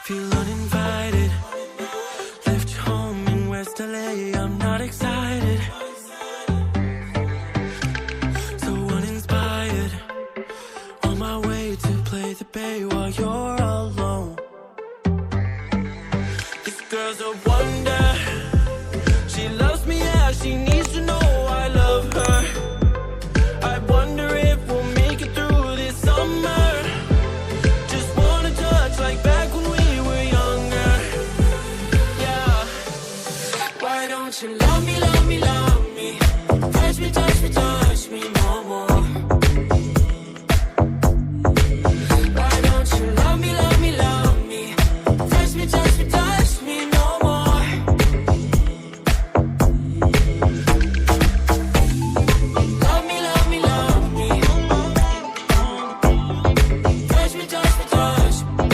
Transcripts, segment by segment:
Feel uninvited. Left home in West LA, I'm not excited. So uninspired. On my way to play the bay while you're alone. This girl's a wonder. She loves me, yeah, she needs to know I love her. I wonder if we'll make it through this summer. Just wanna touch like back when we were younger. Yeah. Why don't you love me, love me, love me? Touch me, touch me, touch me no more. Why don't you love me, love me, love me? Touch me, touch me, touch me no more. Love me, love me, love me. Touch me, touch me, touch me.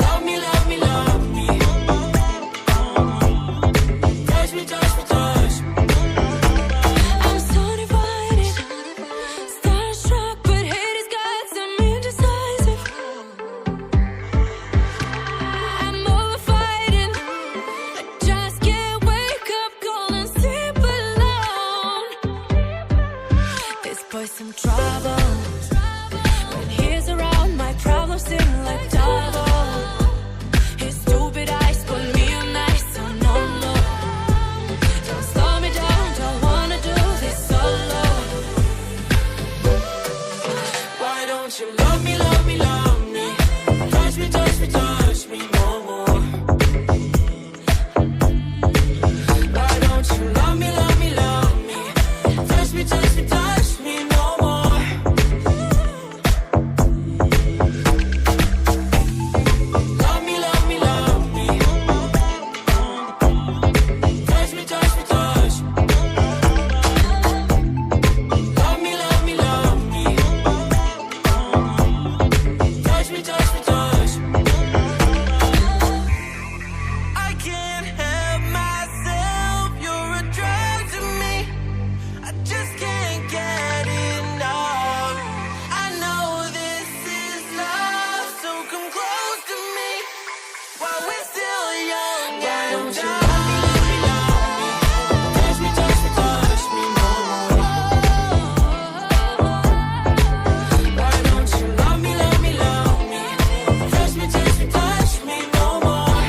Love me, love me, love me. Touch me, touch me, touch me. I'm so divided, starstruck, but hate has got some indecisive. I'm over fighting, I just can't wake up cold and sleep alone. This boy's some trouble. When he's around, my problems seem like double. His stupid eyes put me on ice, so no, no. Don't slow me down, don't wanna do this solo. Why don't you love me, love me, love me? Touch me, touch me, touch me no more. Why don't you love me, love me, love me? Touch me, touch me, touch me no more. Love me, love me, love me. Touch me, touch me, touch me. Love me, love me, love me. Touch me, touch me, touch me. I can't help myself, you're a drug to me. I just can't get enough. I know this is love, so come close to me while we're still young. Why don't you love me, love me, love me? Touch me, touch me, touch me no more. Why don't you love me, love me, love me? Touch me, touch me, touch me no more.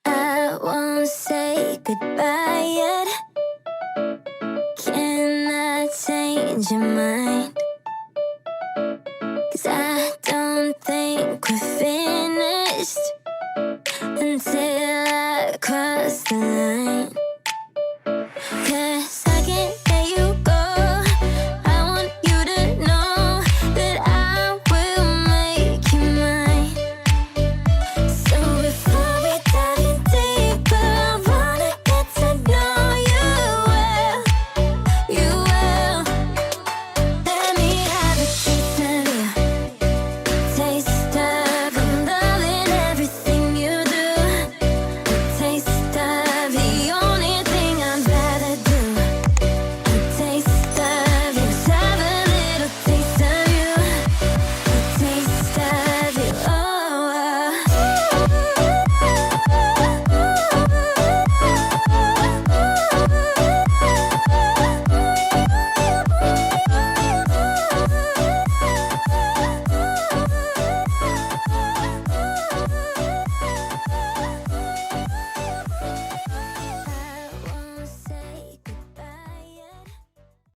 I won't say goodbye yet. Can I change your mind?